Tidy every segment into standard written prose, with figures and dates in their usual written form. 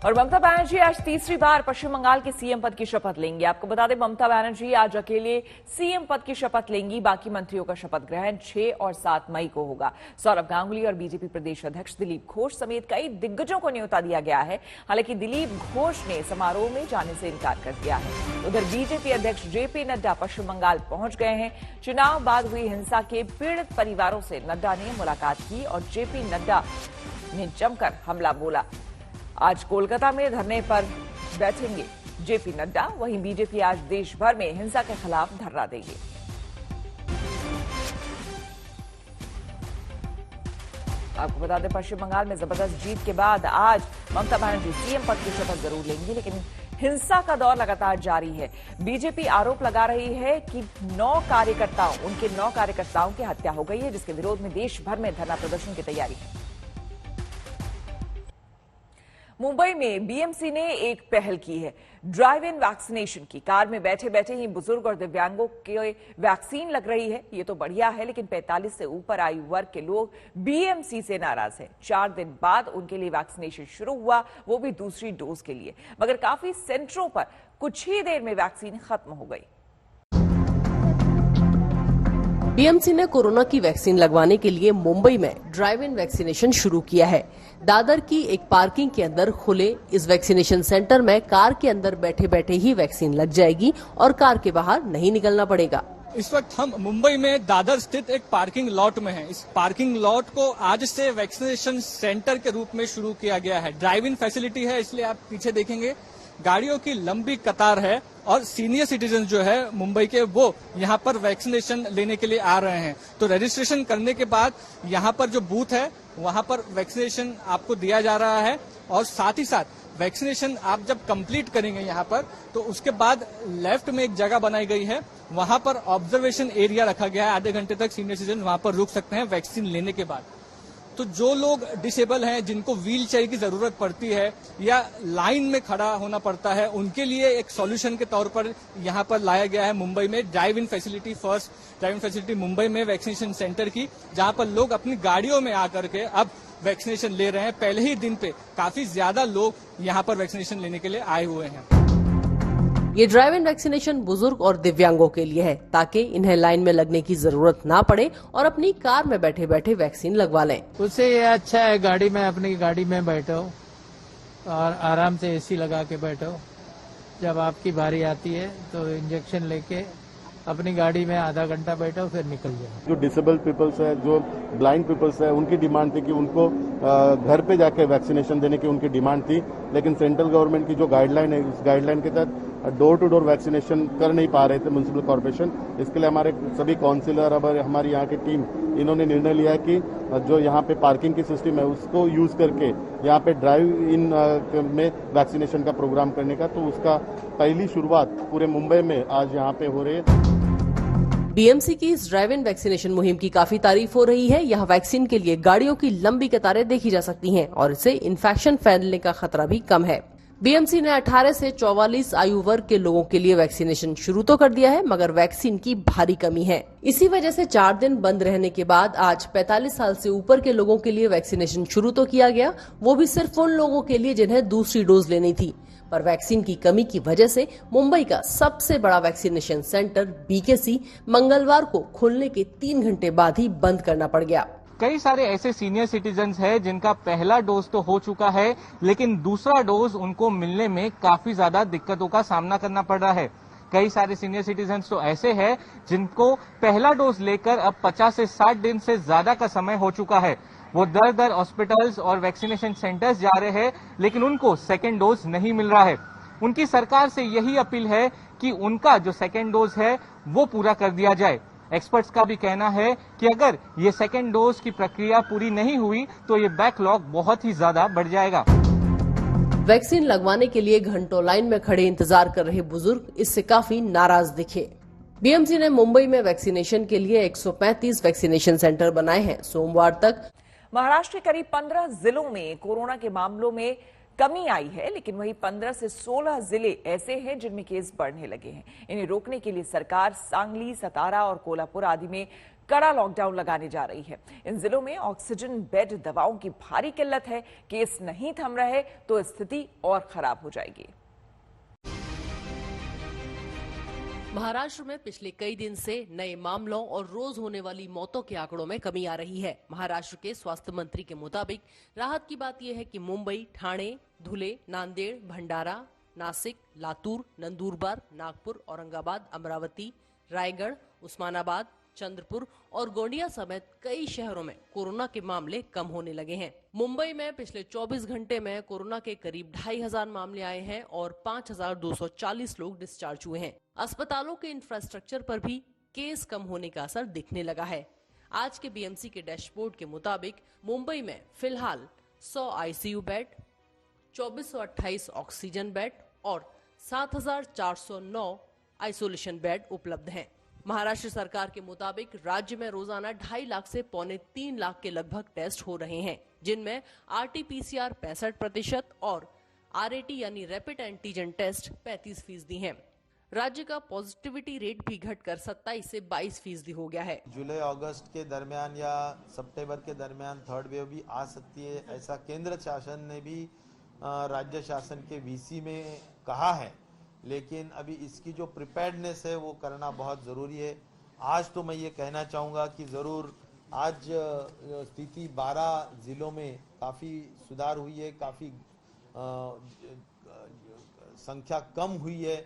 और ममता बनर्जी आज तीसरी बार पश्चिम बंगाल के सीएम पद की शपथ लेंगी। आपको बता दें, ममता बनर्जी आज अकेले सीएम पद की शपथ लेंगी। बाकी मंत्रियों का शपथ ग्रहण 6 और 7 मई को होगा। सौरभ गांगुली और बीजेपी प्रदेश अध्यक्ष दिलीप घोष समेत कई दिग्गजों को न्योता दिया गया है। हालांकि दिलीप घोष ने समारोह में जाने से इनकार कर दिया है। उधर बीजेपी अध्यक्ष जेपी नड्डा पश्चिम बंगाल पहुंच गए हैं। चुनाव बाद हुई हिंसा के पीड़ित परिवारों से नड्डा ने मुलाकात की और जेपी नड्डा ने जमकर हमला बोला। आज कोलकाता में धरने पर बैठेंगे जेपी नड्डा। वहीं बीजेपी आज देश भर में हिंसा के खिलाफ धरना देगी। आपको बता दें, पश्चिम बंगाल में जबरदस्त जीत के बाद आज ममता बनर्जी सीएम पद की शपथ जरूर लेंगी, लेकिन हिंसा का दौर लगातार जारी है। बीजेपी आरोप लगा रही है कि 9 कार्यकर्ताओं की हत्या हो गई है, जिसके विरोध में देश भर में धरना प्रदर्शन की तैयारी है। मुंबई में बीएमसी ने एक पहल की है, ड्राइव इन वैक्सीनेशन की। कार में बैठे बैठे ही बुजुर्ग और दिव्यांगों के वैक्सीन लग रही है। ये तो बढ़िया है, लेकिन 45 से ऊपर आयु वर्ग के लोग बीएमसी से नाराज हैं। 4 दिन बाद उनके लिए वैक्सीनेशन शुरू हुआ, वो भी दूसरी डोज के लिए। मगर काफी सेंटरों पर कुछ ही देर में वैक्सीन खत्म हो गई। बीएमसी ने कोरोना की वैक्सीन लगवाने के लिए मुंबई में ड्राइव इन वैक्सीनेशन शुरू किया है। दादर की एक पार्किंग के अंदर खुले इस वैक्सीनेशन सेंटर में कार के अंदर बैठे बैठे ही वैक्सीन लग जाएगी और कार के बाहर नहीं निकलना पड़ेगा। इस वक्त हम मुंबई में दादर स्थित एक पार्किंग लॉट में हैं। इस पार्किंग लॉट को आज से वैक्सीनेशन सेंटर के रूप में शुरू किया गया है। ड्राइव इन फैसिलिटी है, इसलिए आप पीछे देखेंगे गाड़ियों की लंबी कतार है और सीनियर सिटीजन जो है मुंबई के, वो यहाँ पर वैक्सीनेशन लेने के लिए आ रहे हैं। तो रजिस्ट्रेशन करने के बाद यहाँ पर जो बूथ है वहाँ पर वैक्सीनेशन आपको दिया जा रहा है और साथ ही साथ वैक्सीनेशन आप जब कंप्लीट करेंगे यहाँ पर, तो उसके बाद लेफ्ट में एक जगह बनाई गई है, वहाँ पर ऑब्जर्वेशन एरिया रखा गया है। आधे घंटे तक सीनियर सिटीजन वहाँ पर रुक सकते हैं वैक्सीन लेने के बाद। तो जो लोग डिसेबल हैं, जिनको व्हील चेयर की जरूरत पड़ती है या लाइन में खड़ा होना पड़ता है, उनके लिए एक सॉल्यूशन के तौर पर यहाँ पर लाया गया है मुंबई में ड्राइव इन फैसिलिटी। फर्स्ट ड्राइव इन फैसिलिटी मुंबई में वैक्सीनेशन सेंटर की, जहाँ पर लोग अपनी गाड़ियों में आकर के अब वैक्सीनेशन ले रहे हैं। पहले ही दिन पे काफी ज्यादा लोग यहाँ पर वैक्सीनेशन लेने के लिए आए हुए हैं। ये ड्राइव इन वैक्सीनेशन बुजुर्ग और दिव्यांगों के लिए है, ताकि इन्हें लाइन में लगने की जरूरत ना पड़े और अपनी कार में बैठे बैठे वैक्सीन लगवा लें। उससे ये अच्छा है, गाड़ी में अपनी गाड़ी में बैठो और आराम से एसी लगा के बैठो। जब आपकी बारी आती है तो इंजेक्शन लेके अपनी गाड़ी में आधा घंटा बैठो, फिर निकल जाओ। जो डिसेबल पीपल्स है, जो ब्लाइंड पीपल्स है, उनकी डिमांड थी कि उनको घर पे जाके वैक्सीनेशन देने की उनकी डिमांड थी। लेकिन सेंट्रल गवर्नमेंट की जो गाइडलाइन है, उस गाइडलाइन के तहत डोर टू डोर वैक्सीनेशन कर नहीं पा रहे थे म्युनिसिपल कॉर्पोरेशन। इसके लिए हमारे सभी काउंसिलर और हमारी यहाँ की टीम, इन्होंने निर्णय लिया कि जो यहाँ पे पार्किंग की सिस्टम है उसको यूज करके यहाँ पे ड्राइव इन में वैक्सीनेशन का प्रोग्राम करने का। तो उसका पहली शुरुआत पूरे मुंबई में आज यहाँ पे हो रही है। बीएमसी की इस ड्राइव इन वैक्सीनेशन मुहिम की काफी तारीफ हो रही है। यहाँ वैक्सीन के लिए गाड़ियों की लंबी कतारें देखी जा सकती हैं और इससे इन्फेक्शन फैलने का खतरा भी कम है। बीएमसी ने 18 से 44 आयु वर्ग के लोगों के लिए वैक्सीनेशन शुरू तो कर दिया है, मगर वैक्सीन की भारी कमी है। इसी वजह से 4 दिन बंद रहने के बाद आज 45 साल से ऊपर के लोगों के लिए वैक्सीनेशन शुरू तो किया गया, वो भी सिर्फ उन लोगों के लिए जिन्हें दूसरी डोज लेनी थी। पर वैक्सीन की कमी की वजह से मुंबई का सबसे बड़ा वैक्सीनेशन सेंटर बीकेसी मंगलवार को खुलने के 3 घंटे बाद ही बंद करना पड़ गया। कई सारे ऐसे सीनियर सिटीजन्स हैं जिनका पहला डोज तो हो चुका है, लेकिन दूसरा डोज उनको मिलने में काफी ज्यादा दिक्कतों का सामना करना पड़ रहा है। कई सारे सीनियर सिटीजन्स तो ऐसे हैं जिनको पहला डोज लेकर अब 50 से 60 दिन से ज्यादा का समय हो चुका है। वो दर दर हॉस्पिटल्स और वैक्सीनेशन सेंटर्स जा रहे हैं, लेकिन उनको सेकेंड डोज नहीं मिल रहा है। उनकी सरकार से यही अपील है कि उनका जो सेकेंड डोज है वो पूरा कर दिया जाए। एक्सपर्ट्स का भी कहना है कि अगर ये सेकेंड डोज की प्रक्रिया पूरी नहीं हुई तो ये बैकलॉग बहुत ही ज्यादा बढ़ जाएगा। वैक्सीन लगवाने के लिए घंटों लाइन में खड़े इंतजार कर रहे बुजुर्ग इससे काफी नाराज दिखे। बीएमसी ने मुंबई में वैक्सीनेशन के लिए 135 वैक्सीनेशन सेंटर बनाए हैं। सोमवार तक महाराष्ट्र के करीब 15 जिलों में कोरोना के मामलों में कमी आई है, लेकिन वहीं 15 से 16 जिले ऐसे हैं जिनमें केस बढ़ने लगे हैं। इन्हें रोकने के लिए सरकार सांगली, सतारा और कोल्हापुर आदि में कड़ा लॉकडाउन लगाने जा रही है। इन जिलों में ऑक्सीजन बेड, दवाओं की भारी किल्लत है। केस नहीं थम रहे तो स्थिति और खराब हो जाएगी। महाराष्ट्र में पिछले कई दिन से नए मामलों और रोज होने वाली मौतों के आंकड़ों में कमी आ रही है। महाराष्ट्र के स्वास्थ्य मंत्री के मुताबिक राहत की बात यह है कि मुंबई, ठाणे, धुले, नांदेड़, भंडारा, नासिक, लातूर, नंदुरबार, नागपुर, औरंगाबाद, अमरावती, रायगढ़, उस्मानाबाद, चंद्रपुर और गोंडिया समेत कई शहरों में कोरोना के मामले कम होने लगे हैं। मुंबई में पिछले 24 घंटे में कोरोना के करीब 2500 मामले आए हैं और 5240 लोग डिस्चार्ज हुए हैं। अस्पतालों के इंफ्रास्ट्रक्चर पर भी केस कम होने का असर दिखने लगा है। आज के बीएमसी के डैशबोर्ड के मुताबिक मुंबई में फिलहाल 100 आईसीयू बेड, 2428 ऑक्सीजन बेड और 7409 आइसोलेशन बेड उपलब्ध हैं। महाराष्ट्र सरकार के मुताबिक राज्य में रोजाना 2.5 लाख से 2.25 लाख के लगभग टेस्ट हो रहे हैं, जिनमें आरटी-पीसीआर 65% और आरएटी यानी रैपिड एंटीजन टेस्ट 35% हैं। राज्य का पॉजिटिविटी रेट भी घटकर 27 से 22% हो गया है। जुलाई अगस्त के दरमियान या सितंबर के दरमियान थर्ड वेव भी आ सकती है, ऐसा केंद्र शासन ने भी राज्य शासन के वीसी में कहा है, लेकिन अभी इसकी जो प्रिपेयर्डनेस है वो करना बहुत ज़रूरी है। आज तो मैं ये कहना चाहूँगा कि ज़रूर आज स्थिति 12 ज़िलों में काफ़ी सुधार हुई है, काफ़ी संख्या कम हुई है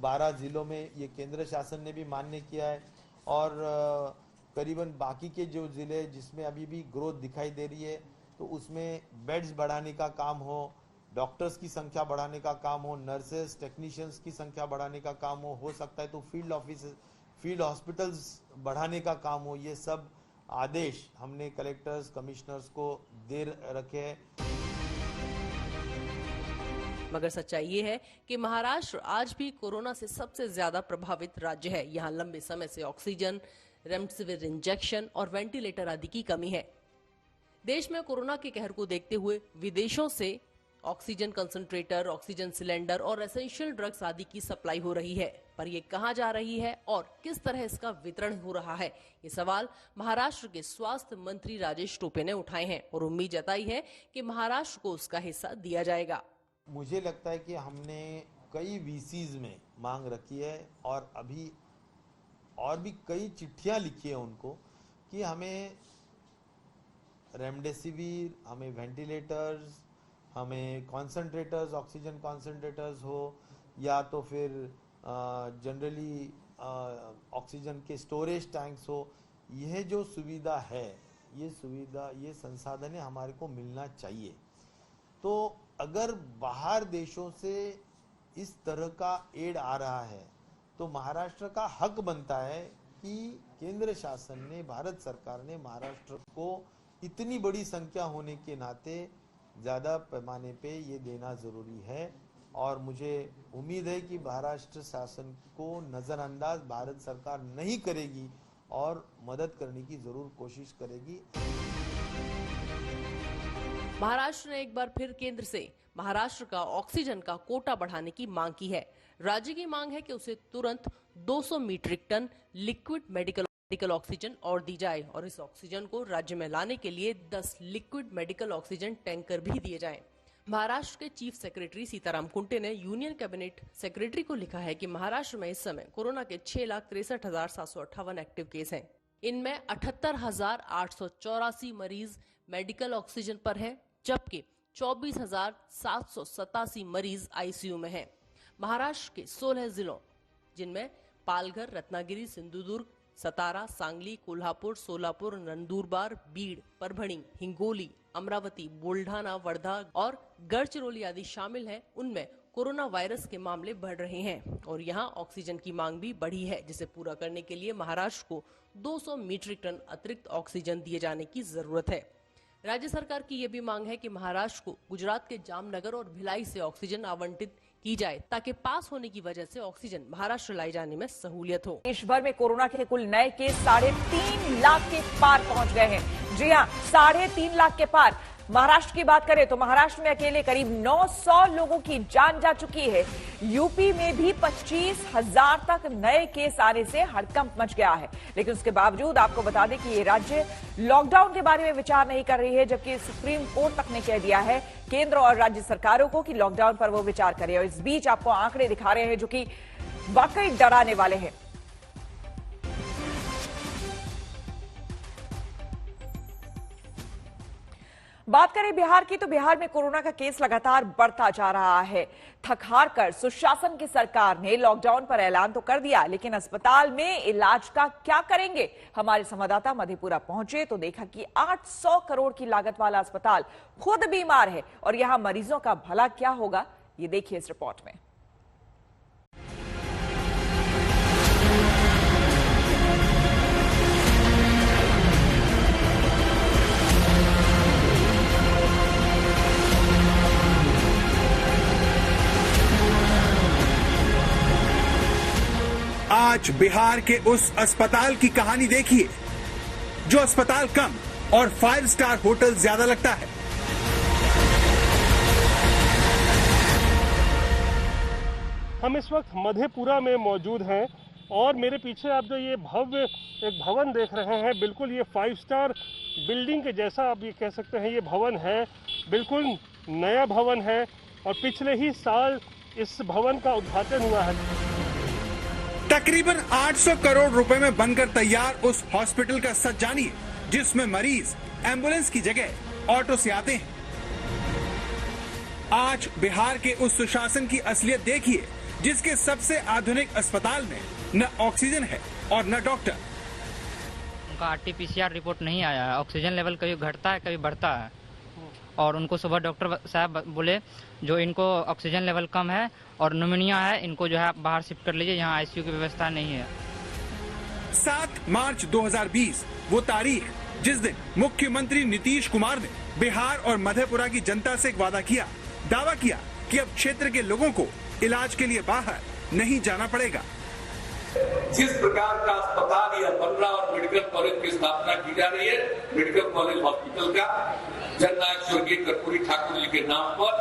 12 ज़िलों में, ये केंद्र शासन ने भी मान्य किया है। और करीबन बाकी के जो ज़िले जिसमें अभी भी ग्रोथ दिखाई दे रही है, तो उसमें बेड्स बढ़ाने का काम हो, डॉक्टर्स की संख्या बढ़ाने का काम हो, नर्सेस, टेक्नीशियंस की संख्या बढ़ाने का काम हो सकता है तो फील्ड हॉस्पिटल्स बढ़ाने का काम हो। ये सब आदेश हमने कलेक्टर्स, कमिश्नर्स को दे रखे हैं। मगर सच्चाई ये है कि महाराष्ट्र आज भी कोरोना से सबसे ज्यादा प्रभावित राज्य है। यहाँ लंबे समय से ऑक्सीजन, रेमडेसिविर इंजेक्शन और वेंटिलेटर आदि की कमी है। देश में कोरोना के कहर को देखते हुए विदेशों से ऑक्सीजन कंसंट्रेटर, ऑक्सीजन सिलेंडर और एसेंशियल ड्रग्स आदि की सप्लाई हो रही है, पर ये कहां जा रही है और किस तरह इसका वितरण हो रहा है, ये सवाल महाराष्ट्र के स्वास्थ्य मंत्री राजेश टोपे ने उठाए हैं और उम्मीद जताई है कि महाराष्ट्र को उसका हिस्सा दिया जाएगा। मुझे लगता है कि हमने कई वीसीज में मांग रखी है और अभी और भी कई चिट्ठियां लिखी है उनको कि हमें रेमडेसिविर, हमें वेंटिलेटर्स, हमें कॉन्सेंट्रेटर्स, ऑक्सीजन कॉन्सेंट्रेटर्स हो या तो फिर जनरली ऑक्सीजन के स्टोरेज टैंक्स हो। यह जो सुविधा है, ये संसाधन हमारे को मिलना चाहिए। तो अगर बाहर देशों से इस तरह का एड आ रहा है तो महाराष्ट्र का हक बनता है कि केंद्र शासन ने, भारत सरकार ने महाराष्ट्र को इतनी बड़ी संख्या होने के नाते ज़्यादा पैमाने पे ये देना ज़रूरी है। और मुझे उम्मीद है कि महाराष्ट्र शासन को नज़रअंदाज भारत सरकार नहीं करेगी और मदद करने की ज़रूर कोशिश करेगी। महाराष्ट्र ने एक बार फिर केंद्र से महाराष्ट्र का ऑक्सीजन का कोटा बढ़ाने की मांग की है। राज्य की मांग है कि उसे तुरंत 200 metric tonne liquid medical oxygen और दी जाए और इस ऑक्सीजन को राज्य में लाने के लिए 10 लिक्विड मेडिकल ऑक्सीजन टैंकर भी दिए जाएं। महाराष्ट्र के चीफ सेक्रेटरी सीताराम कुंटे ने यूनियन कैबिनेट सेक्रेटरी को लिखा है कि महाराष्ट्र में इस समय कोरोना के 6,63,758 एक्टिव केस हैं। इनमें 78,884 मरीज मेडिकल ऑक्सीजन पर है, जबकि 24,787 मरीज आईसीयू में हैं। महाराष्ट्र के 16 जिलों, जिनमें पालघर, रत्नागिरी, सिंधुदुर्ग, सतारा, सांगली, कोल्हापुर, सोलापुर, नंदुरबार, बीड, परभणी, हिंगोली, अमरावती, बुल्ढाना, वर्धा और गढ़चिरौली आदि शामिल हैं, उनमें कोरोना वायरस के मामले बढ़ रहे हैं और यहां ऑक्सीजन की मांग भी बढ़ी है, जिसे पूरा करने के लिए महाराष्ट्र को 200 मीट्रिक टन अतिरिक्त ऑक्सीजन दिए जाने की जरूरत है। राज्य सरकार की यह भी मांग है कि महाराष्ट्र को गुजरात के जामनगर और भिलाई से ऑक्सीजन आवंटित की जाए ताकि पास होने की वजह से ऑक्सीजन महाराष्ट्र लाई जाने में सहूलियत हो। देश भर में कोरोना के कुल नए केस 3.5 लाख के पार पहुंच गए हैं। जी हां, 3.5 लाख के पार। महाराष्ट्र की बात करें तो महाराष्ट्र में अकेले करीब 900 लोगों की जान जा चुकी है। यूपी में भी 25,000 तक नए केस आने से हड़कंप मच गया है। लेकिन उसके बावजूद आपको बता दें कि ये राज्य लॉकडाउन के बारे में विचार नहीं कर रही है, जबकि सुप्रीम कोर्ट तक ने कह दिया है केंद्र और राज्य सरकारों को कि लॉकडाउन पर वो विचार करें। और इस बीच आपको आंकड़े दिखा रहे हैं जो कि वाकई डराने वाले हैं। बात करें बिहार की तो बिहार में कोरोना का केस लगातार बढ़ता जा रहा है। थक हार कर सुशासन की सरकार ने लॉकडाउन पर ऐलान तो कर दिया, लेकिन अस्पताल में इलाज का क्या करेंगे। हमारे संवाददाता मधेपुरा पहुंचे तो देखा कि 800 करोड़ की लागत वाला अस्पताल खुद बीमार है और यहां मरीजों का भला क्या होगा, ये देखिए इस रिपोर्ट में। आज बिहार के उस अस्पताल की कहानी देखिए जो अस्पताल कम और 5 स्टार होटल ज्यादा लगता है। हम इस वक्त मधेपुरा में मौजूद हैं और मेरे पीछे आप जो ये भव्य एक भवन देख रहे हैं, बिल्कुल ये 5 स्टार बिल्डिंग के जैसा आप ये कह सकते हैं ये भवन है। बिल्कुल नया भवन है और पिछले ही साल इस भवन का उद्घाटन हुआ है। तकरीबन 800 करोड़ रुपए में बनकर तैयार उस हॉस्पिटल का सच जानिए जिसमें मरीज एम्बुलेंस की जगह ऑटो से आते हैं। आज बिहार के उस सुशासन की असलियत देखिए जिसके सबसे आधुनिक अस्पताल में न ऑक्सीजन है और न डॉक्टर। उनका RT-PCR रिपोर्ट नहीं आया है। ऑक्सीजन लेवल कभी घटता है कभी बढ़ता है और उनको सुबह डॉक्टर साहब बोले जो इनको ऑक्सीजन लेवल कम है और न्यूमोनिया है, इनको जो है आप बाहर शिफ्ट कर लीजिए, यहाँ ICU की व्यवस्था नहीं है। 7 मार्च 2020 वो तारीख जिस दिन मुख्यमंत्री नीतीश कुमार ने बिहार और मधेपुरा की जनता से एक वादा किया, दावा किया कि अब क्षेत्र के लोगों को इलाज के लिए बाहर नहीं जाना पड़ेगा। जिस प्रकार का अस्पताल यह बन रहा और मेडिकल कॉलेज की स्थापना की जा रही है, मेडिकल कॉलेज हॉस्पिटल का जननायक स्वर्गीय कर्पूरी ठाकुर जी के नाम पर,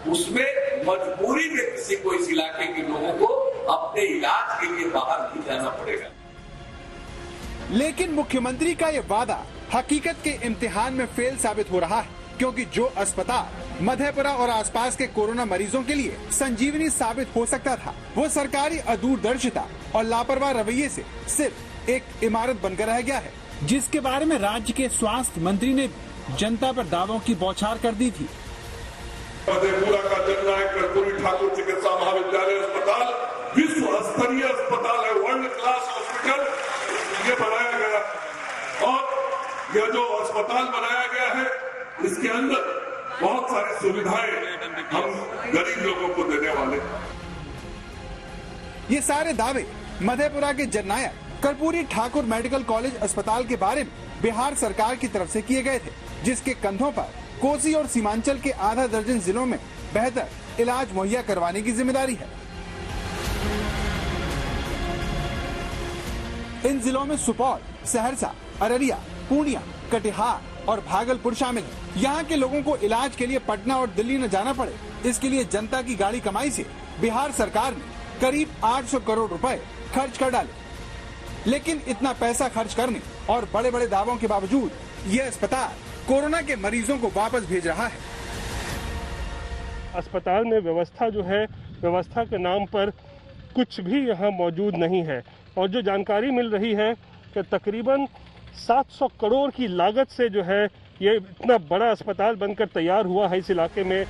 उसमें मजबूरी में किसी को इस इलाके के लोगों को अपने इलाज के लिए बाहर नहीं जाना पड़ेगा। लेकिन मुख्यमंत्री का ये वादा हकीकत के इम्तिहान में फेल साबित हो रहा है, क्योंकि जो अस्पताल मधेपुरा और आसपास के कोरोना मरीजों के लिए संजीवनी साबित हो सकता था, वो सरकारी अदूरदर्शिता और लापरवाह रवैये से सिर्फ एक इमारत बनकर रह गया है, जिसके बारे में राज्य के स्वास्थ्य मंत्री ने जनता पर दावों की बौछार कर दी थी। मधेपुरा का जननायक कर्पूरी ठाकुर चिकित्सा महाविद्यालय अस्पताल विश्व स्तरीय अस्पताल है, वर्ल्ड क्लास हॉस्पिटल ये बनाया गया और यह जो अस्पताल बनाया गया है इसके अंदर बहुत सारी सुविधाएं हम गरीब लोगों को देने वाले। ये सारे दावे मधेपुरा के जननायक कर्पूरी ठाकुर मेडिकल कॉलेज अस्पताल के बारे में बिहार सरकार की तरफ से किए गए थे, जिसके कंधों पर कोसी और सीमांचल के आधा दर्जन जिलों में बेहतर इलाज मुहैया करवाने की जिम्मेदारी है। इन जिलों में सुपौल, सहरसा, अररिया, पूर्णिया, कटिहार और भागलपुर शामिल है। यहाँ के लोगों को इलाज के लिए पटना और दिल्ली न जाना पड़े, इसके लिए जनता की गाड़ी कमाई से बिहार सरकार ने करीब 800 करोड़ रुपए खर्च कर डाले। लेकिन इतना पैसा खर्च करने और बड़े बड़े दावों के बावजूद ये अस्पताल कोरोना के मरीजों को वापस भेज रहा है। अस्पताल में व्यवस्था जो है, व्यवस्था के नाम पर कुछ भी यहाँ मौजूद नहीं है और जो जानकारी मिल रही है कि तकरीबन 700 करोड़ की लागत से जो है ये इतना बड़ा अस्पताल बनकर तैयार हुआ है इस इलाके में।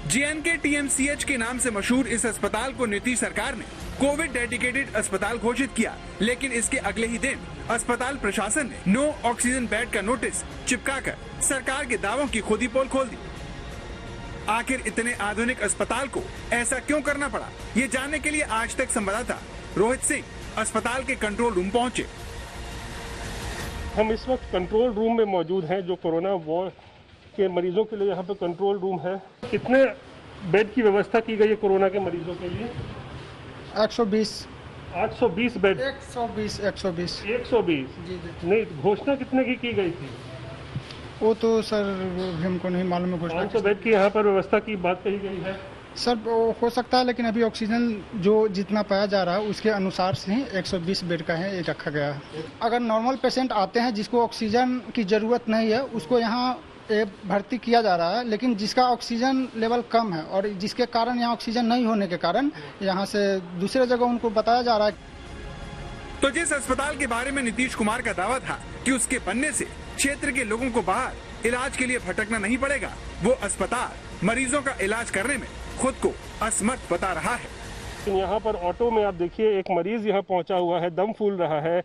JNK TMCH के नाम से मशहूर इस अस्पताल को नीतीश सरकार ने कोविड डेडिकेटेड अस्पताल घोषित किया, लेकिन इसके अगले ही दिन अस्पताल प्रशासन ने नो ऑक्सीजन बेड का नोटिस चिपकाकर सरकार के दावों की खुद ही पोल खोल दी। आखिर इतने आधुनिक अस्पताल को ऐसा क्यों करना पड़ा, ये जानने के लिए आज तक संवाददाता रोहित सिंह अस्पताल के कंट्रोल रूम पहुंचे। हम इस वक्त कंट्रोल रूम में मौजूद हैं, जो कोरोना वार्ड के मरीजों के लिए यहाँ पे कंट्रोल रूम है। कितने बेड की व्यवस्था की गई है कोरोना के मरीजों के लिए? 120 बेड। 120 120 जी। नहीं, घोषणा कितने की गई थी? वो तो सर भी हमको नहीं मालूम है कुछ। 500 बेड की यहाँ पर व्यवस्था की बात कही गई है सर, वो हो सकता है, लेकिन अभी ऑक्सीजन जो जितना पाया जा रहा है उसके अनुसार से ही 120 बेड का है ये रखा गया है। अगर नॉर्मल पेशेंट आते हैं जिसको ऑक्सीजन की ज़रूरत नहीं है उसको यहाँ भर्ती किया जा रहा है, लेकिन जिसका ऑक्सीजन लेवल कम है और जिसके कारण यहाँ ऑक्सीजन नहीं होने के कारण यहाँ से दूसरे जगह उनको बताया जा रहा है। तो जिस अस्पताल के बारे में नीतीश कुमार का दावा था कि उसके बनने से क्षेत्र के लोगों को बाहर इलाज के लिए भटकना नहीं पड़ेगा, वो अस्पताल मरीजों का इलाज करने में खुद को असमर्थ बता रहा है। यहाँ पर ऑटो में आप देखिए एक मरीज यहाँ पहुँचा हुआ है, दम फूल रहा है।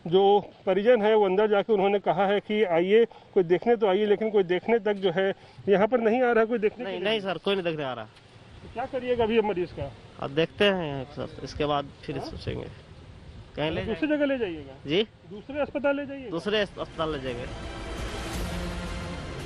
जो परिजन है वो अंदर जाके उन्होंने कहा है कि आइए कोई देखने तो आइए, लेकिन कोई देखने तक जो है यहाँ पर नहीं आ रहा है कोई देखने। नहीं सर, कोई नहीं देखने आ रहा। तो क्या करिएगा अभी मरीज का? अब देखते हैं सर, इसके बाद फिर सोचेंगे। कहीं ले दूसरी जगह ले जाइएगा जी? दूसरे अस्पताल ले जाइए? दूसरे अस्पताल ले जाएंगे।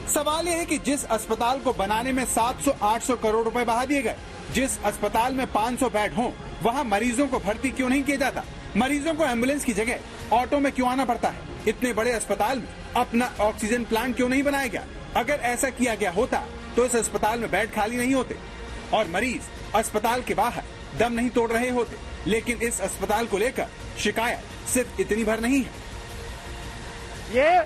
सवाल यह है कि जिस अस्पताल को बनाने में 700-800 करोड़ रुपए बहा दिए गए, जिस अस्पताल में 500 बेड हों, वहां मरीजों को भर्ती क्यों नहीं किया जाता? मरीजों को एम्बुलेंस की जगह ऑटो में क्यों आना पड़ता है? इतने बड़े अस्पताल में अपना ऑक्सीजन प्लांट क्यों नहीं बनाया गया? अगर ऐसा किया गया होता तो इस अस्पताल में बेड खाली नहीं होते और मरीज अस्पताल के बाहर दम नहीं तोड़ रहे होते। लेकिन इस अस्पताल को लेकर शिकायत सिर्फ इतनी भर नहीं है। ये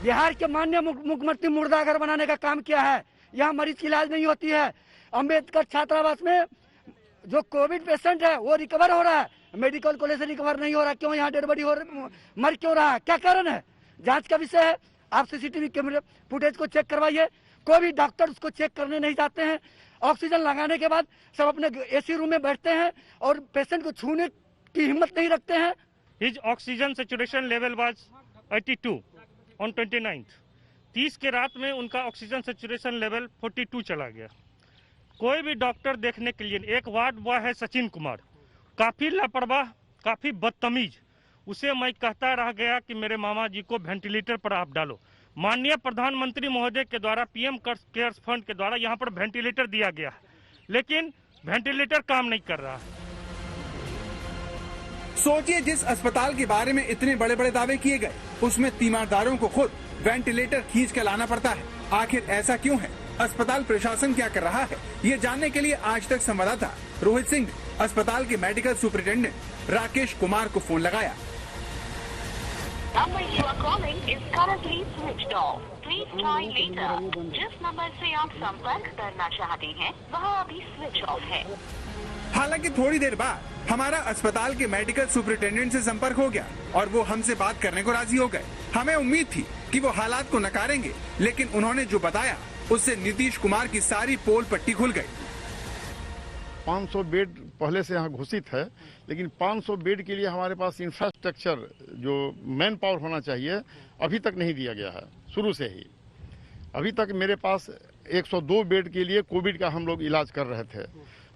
बिहार के माननीय मुख्यमंत्री मुर्दाघर बनाने का काम किया है। यहाँ मरीज की इलाज नहीं होती है। अम्बेडकर छात्रावास में जो कोविड पेशेंट है वो रिकवर हो रहा है, मेडिकल कॉलेज से रिकवर नहीं हो रहा। क्यों? यहाँ डेड बॉडी मर क्यों रहा है? क्या कारण है? जांच का विषय है। आप सीसीटीवी कैमरे फुटेज को चेक करवाइए। कोई भी डॉक्टर उसको चेक करने नहीं जाते हैं। ऑक्सीजन लगाने के बाद सब अपने एसी रूम में बैठते हैं और पेशेंट को छूने की हिम्मत नहीं रखते हैं। His oxygen saturation level was 82 on 29th। 30 के रात में उनका ऑक्सीजन सैचुरेशन लेवल 42 चला गया। कोई भी डॉक्टर देखने के लिए, एक वार्ड बॉय है सचिन कुमार, काफी लापरवाह, काफी बदतमीज। उसे मैं कहता रह गया कि मेरे मामा जी को वेंटिलेटर पर आप डालो। माननीय प्रधानमंत्री महोदय के द्वारा पीएम केयर्स फंड के द्वारा यहाँ पर वेंटिलेटर दिया गया है, लेकिन वेंटिलेटर काम नहीं कर रहा। सोचिए, जिस अस्पताल के बारे में इतने बड़े बड़े दावे किए गए, उसमें तीमारदारों को खुद वेंटिलेटर खींच कर लाना पड़ता है। आखिर ऐसा क्यों है? अस्पताल प्रशासन क्या कर रहा है? ये जानने के लिए आज तक संवाददाता रोहित सिंह ने अस्पताल के मेडिकल सुपरिटेंडेंट राकेश कुमार को फोन लगाया। Number you are calling is currently switched off, please try later. जिस नंबर से आप संपर्क करना चाहते हैं वह अभी स्विच ऑफ है। हालांकि थोड़ी देर बाद हमारा अस्पताल के मेडिकल सुपरिटेंडेंट से संपर्क हो गया और वो हमसे बात करने को राजी हो गए। हमें उम्मीद थी कि वो हालात को नकारेंगे, लेकिन उन्होंने जो बताया उससे नीतीश कुमार की सारी पोल पट्टी खुल गई। 500 बेड पहले से यहाँ घोषित है, लेकिन 500 बेड के लिए हमारे पास इंफ्रास्ट्रक्चर जो मैन पावर होना चाहिए अभी तक नहीं दिया गया है। शुरू से ही अभी तक मेरे पास 102 बेड के लिए कोविड का हम लोग इलाज कर रहे थे।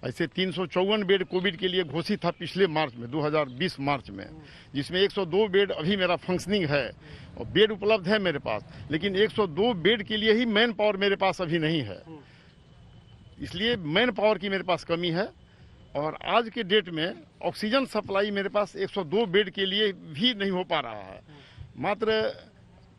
ऐसे 354 बेड कोविड के लिए घोषित था पिछले मार्च में, 2020 मार्च में, जिसमें 102 बेड अभी मेरा फंक्शनिंग है और बेड उपलब्ध है मेरे पास, लेकिन 102 बेड के लिए ही मैन पावर मेरे पास अभी नहीं है। इसलिए मैन पावर की मेरे पास कमी है और आज के डेट में ऑक्सीजन सप्लाई मेरे पास 102 बेड के लिए भी नहीं हो पा रहा है। मात्र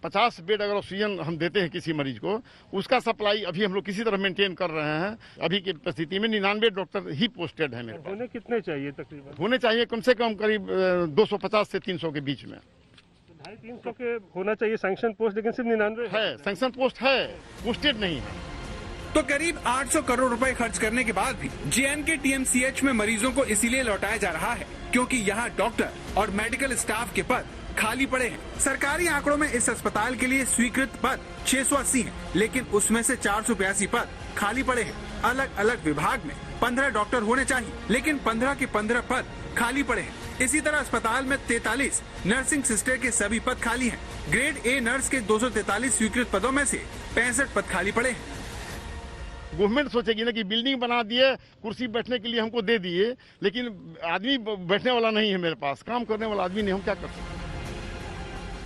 50 बेड अगर ऑक्सीजन हम देते हैं किसी मरीज को, उसका सप्लाई अभी हम लोग किसी तरह मेंटेन कर रहे हैं। अभी की परिस्थिति में 99 डॉक्टर ही पोस्टेड है मेरे पास। होने कितने चाहिए तकरीबन? होने चाहिए कम से कम करीब 250 से 300 के बीच में। 250-300 के होना चाहिए सैंक्शन पोस्ट, लेकिन सिर्फ 99 है। सैंक्शन पोस्ट है, पोस्टेड नहीं है। तो करीब 800 करोड़ रुपए खर्च करने के बाद भी जेएनके टीएमसीएच में मरीजों को इसीलिए लौटाया जा रहा है क्योंकि यहाँ डॉक्टर और मेडिकल स्टाफ के पद खाली पड़े हैं। सरकारी आंकड़ों में इस अस्पताल के लिए स्वीकृत पद 680 हैं, लेकिन उसमें से 482 पद खाली पड़े हैं। अलग अलग विभाग में 15 डॉक्टर होने चाहिए, लेकिन 15 के 15 पद खाली पड़े हैं। इसी तरह अस्पताल में 43 नर्सिंग सिस्टर के सभी पद खाली हैं। ग्रेड ए नर्स के 243 स्वीकृत पदों में से 65 पद खाली पड़े हैं। गवर्नमेंट सोचेगी ना कि बिल्डिंग बना दिए, कुर्सी बैठने के लिए हमको दे दिए, लेकिन आदमी बैठने वाला नहीं है मेरे पास, काम करने वाला आदमी नहीं, हम क्या कर सकते।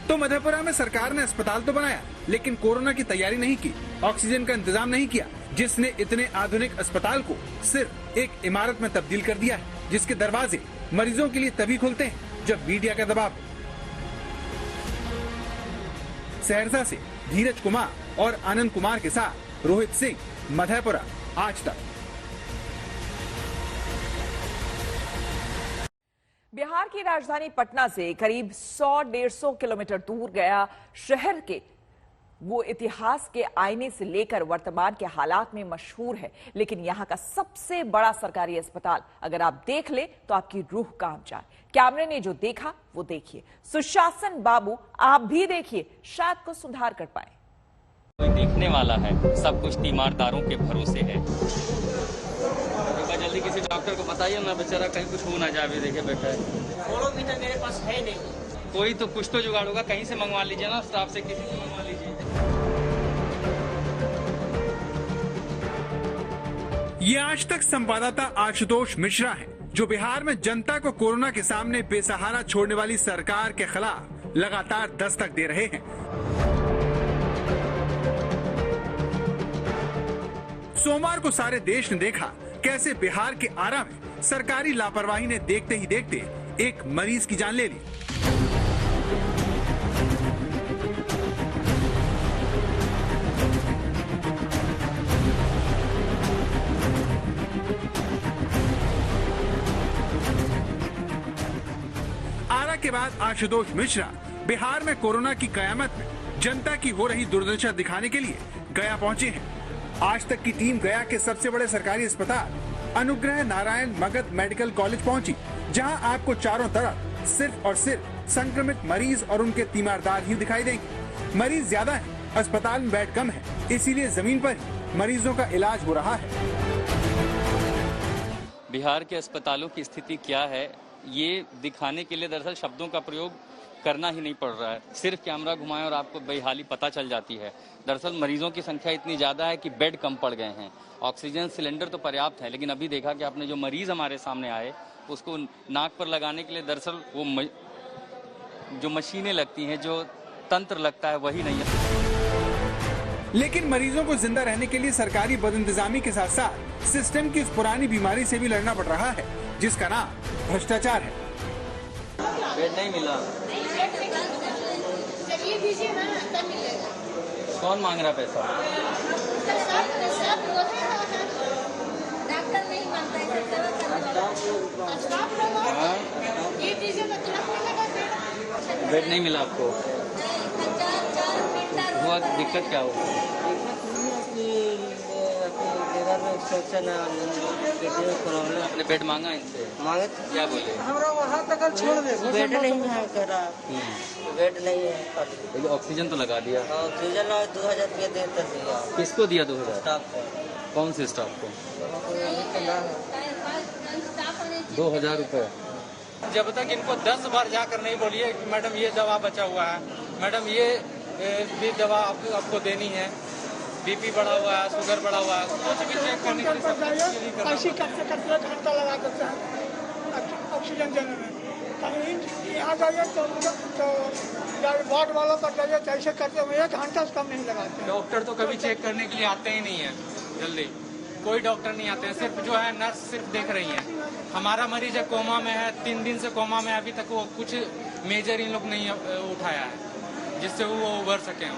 तो मधेपुरा में सरकार ने अस्पताल तो बनाया, लेकिन कोरोना की तैयारी नहीं की, ऑक्सीजन का इंतजाम नहीं किया, जिसने इतने आधुनिक अस्पताल को सिर्फ एक इमारत में तब्दील कर दिया है, जिसके दरवाजे मरीजों के लिए तभी खुलते हैं जब मीडिया का दबाव। सहरसा से धीरज कुमार, और आनंद कुमार के साथ रोहित सिंह, मधेपुरा, आज तक। बिहार की राजधानी पटना से करीब 100-150 किलोमीटर दूर गया शहर के वो इतिहास के आईने से लेकर वर्तमान के हालात में मशहूर है, लेकिन यहाँ का सबसे बड़ा सरकारी अस्पताल अगर आप देख ले तो आपकी रूह कांप जाए। कैमरे ने जो देखा वो देखिए, सुशासन बाबू आप भी देखिए, शायद कुछ सुधार कर पाए। कोई देखने वाला है, सब कुछ तीमारदारों के भरोसे है। जल्दी किसी डॉक्टर को बताइए ना, बेचारा कहीं कुछ हो ना जाए। देखे बैठा है, 16 मीटर मेरे पास है नहीं, कोई तो कुछ तो जुगाड़ होगा, कहीं से मंगवा लीजिए ना, स्टाफ से किसी से मंगवा लीजिए। ये आज तक संवाददाता आशुतोष मिश्रा है, जो बिहार में जनता को कोरोना के सामने बेसहारा छोड़ने वाली सरकार के खिलाफ लगातार दस्तक दे रहे हैं। सोमवार को सारे देश ने देखा कैसे बिहार के आरा में सरकारी लापरवाही ने देखते ही देखते एक मरीज की जान ले ली। आरा के बाद आशुतोष मिश्रा बिहार में कोरोना की कयामत में जनता की हो रही दुर्दशा दिखाने के लिए गया पहुंचे हैं। आज तक की टीम गया के सबसे बड़े सरकारी अस्पताल अनुग्रह नारायण मगध मेडिकल कॉलेज पहुंची, जहां आपको चारों तरफ सिर्फ और सिर्फ संक्रमित मरीज और उनके तीमारदार ही दिखाई देंगे। मरीज ज्यादा हैं, अस्पताल में बेड कम है, इसीलिए जमीन पर ही मरीजों का इलाज हो रहा है। बिहार के अस्पतालों की स्थिति क्या है, ये दिखाने के लिए दरअसल शब्दों का प्रयोग करना ही नहीं पड़ रहा है। सिर्फ कैमरा घुमाएं और आपको बेहाली पता चल जाती है। दरअसल मरीजों की संख्या इतनी ज्यादा है कि बेड कम पड़ गए हैं। ऑक्सीजन सिलेंडर तो पर्याप्त है, लेकिन अभी देखा कि आपने जो मरीज हमारे सामने आए उसको नाक पर लगाने के लिए दरअसल वो जो मशीनें लगती हैं, जो तंत्र लगता है, वही नहीं है। लेकिन मरीजों को जिंदा रहने के लिए सरकारी बदइंतजामी के साथ साथ सिस्टम की उस पुरानी बीमारी से भी लड़ना पड़ रहा है, जिसका नाम भ्रष्टाचार है। बेड नहीं मिला, कौन मांग रहा पैसा? बेड नहीं मिला आपको? हुआ दिक्कत क्या हो? आपने बेड मांगा इनसे? मांगे क्या बोले? बेड नहीं है, बेड नहीं है। ऑक्सीजन तो लगा दिया? ऑक्सीजन 2000 रुपया दिया। किसको दिया 2000? स्टाफ को। कौन से स्टाफ को? 2000 रुपए। जब तक इनको 10 बार जाकर नहीं बोलिए कि मैडम ये दवा बचा हुआ है, मैडम ये भी दवा आपको देनी है, बीपी बढ़ा हुआ है, शुगर बढ़ा हुआ है, कुछ भी चेक करने के लिए ऐसी करते करते घंटा लगा देते हैं ऑक्सीजन देने में। यहाँ जाइए तो वार्ड वालों पर जाइए तो ऐसे करते हुए 1 घंटा से कम नहीं लगाते। डॉक्टर तो कभी चेक करने के लिए आते ही नहीं है, जल्दी कोई डॉक्टर नहीं आते हैं। सिर्फ जो है नर्स सिर्फ देख रही है। हमारा मरीज है कोमा में है, 3 दिन से कोमा में, अभी तक वो कुछ मेजर इन लोग नहीं उठाया है जिससे वो उभर सके।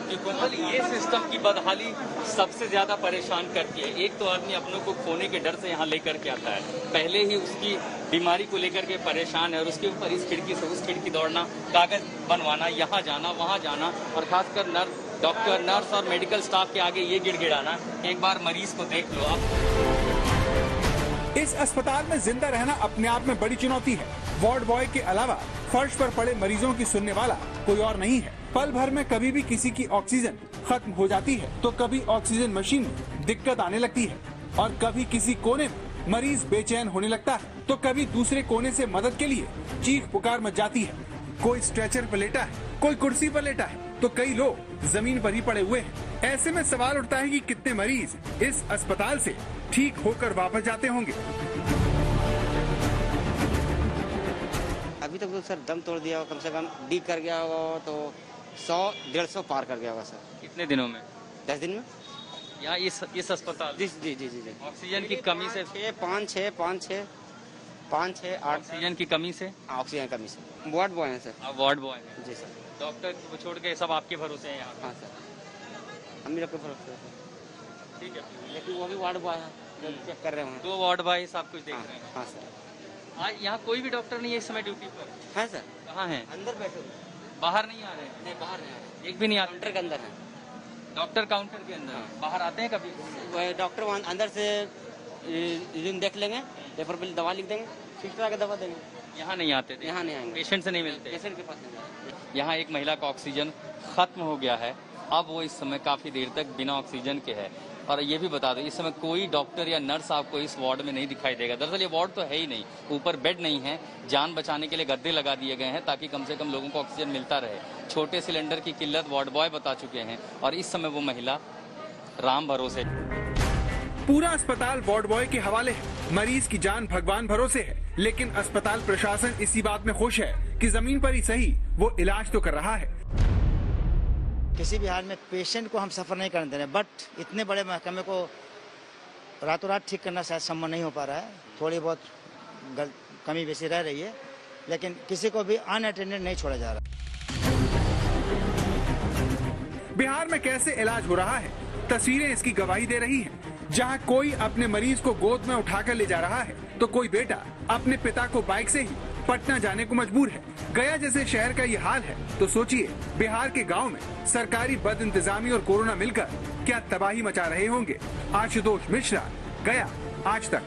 ये सिस्टम की बदहाली सबसे ज्यादा परेशान करती है। एक तो आदमी अपनों को खोने के डर से यहाँ लेकर के आता है, पहले ही उसकी बीमारी को लेकर के परेशान है, और उसके ऊपर इस खिड़की से उस खिड़की दौड़ना, कागज बनवाना, यहाँ जाना वहाँ जाना, और खासकर डॉक्टर, नर्स और मेडिकल स्टाफ के आगे ये गिड़गिड़ाना। एक बार मरीज को देख लो आप। इस अस्पताल में जिंदा रहना अपने आप में बड़ी चुनौती है। वार्ड बॉय के अलावा फर्श पर पड़े मरीजों की सुनने वाला कोई और नहीं है। पल भर में कभी भी किसी की ऑक्सीजन खत्म हो जाती है तो कभी ऑक्सीजन मशीन में दिक्कत आने लगती है, और कभी किसी कोने में मरीज बेचैन होने लगता है तो कभी दूसरे कोने से मदद के लिए चीख पुकार मच जाती है। कोई स्ट्रेचर पर लेटा है, कोई कुर्सी पर लेटा है, तो कई लोग जमीन पर ही पड़े हुए हैं। ऐसे में सवाल उठता है कि कितने मरीज इस अस्पताल से ठीक होकर वापस जाते होंगे। अभी तक तो सर दम तोड़ दिया, कम से कम डी कर गया होगा तो 100-150 पार कर गया होगा सर। कितने दिनों में? 10 दिन में। यहाँ इस अस्पताल? जी जी जी जी। ऑक्सीजन की कमी से 5-6 8 ऑक्सीजन की कमी से? ऑक्सीजन कमी से। वार्ड बॉय हैं सर। आप वार्ड बॉय हैं? जी सर। डॉक्टर को छोड़ के सब आपके भरोसे हैं यहाँ? हाँ सर। अमीरपुर से। ठीक है, लेकिन वो भी वार्ड बॉय है, चेक कर रहे हैं। 2 वार्ड बॉय सब कुछ देख रहे हैं। हाँ सर। आज यहाँ कोई भी डॉक्टर नहीं है इस समय ड्यूटी पर? है सर। कहाँ है? अंदर बैठे हुए, बाहर नहीं आ रहे हैं? नहीं बाहर नहीं, एक भी नहीं आता? काउंटर के अंदर है। डॉक्टर काउंटर के अंदर? बाहर आते हैं कभी? वह डॉक्टर वहाँ अंदर से देख लेंगे, पेपर पे दवा लिख देंगे, सिस्टर आके दवा देंगे। यहाँ नहीं आते थे? यहाँ नहीं आएंगे, पेशेंट से नहीं मिलते? पेशेंट के पास नहीं जाते। यहाँ एक महिला का ऑक्सीजन खत्म हो गया है, अब वो इस समय काफी देर तक बिना ऑक्सीजन के है। और ये भी बता दो, इस समय कोई डॉक्टर या नर्स आपको इस वार्ड में नहीं दिखाई देगा। दरअसल ये वार्ड तो है ही नहीं, ऊपर बेड नहीं है, जान बचाने के लिए गद्दे लगा दिए गए हैं ताकि कम से कम लोगों को ऑक्सीजन मिलता रहे। छोटे सिलेंडर की किल्लत वार्ड बॉय बता चुके हैं और इस समय वो महिला राम भरोसे। पूरा अस्पताल वार्ड बॉय के हवाले है। मरीज की जान भगवान भरोसे है, लेकिन अस्पताल प्रशासन इसी बात में खुश है कि जमीन पर ही सही वो इलाज तो कर रहा है। किसी भी हाल में पेशेंट को हम सफर नहीं करने दे रहे, बट इतने बड़े महकमे को रातों रात ठीक करना शायद संभव नहीं हो पा रहा है। थोड़ी बहुत कमी बेसी रह रही है, लेकिन किसी को भी अनअटेंडेड नहीं छोड़ा जा रहा। बिहार में कैसे इलाज हो रहा है, तस्वीरें इसकी गवाही दे रही हैं। जहां कोई अपने मरीज को गोद में उठाकर ले जा रहा है, तो कोई बेटा अपने पिता को बाइक से ही पटना जाने को मजबूर है। गया जैसे शहर का ये हाल है, तो सोचिए बिहार के गांव में सरकारी बद इंतजामी और कोरोना मिलकर क्या तबाही मचा रहे होंगे। आशुतोष मिश्रा, गया, आज तक।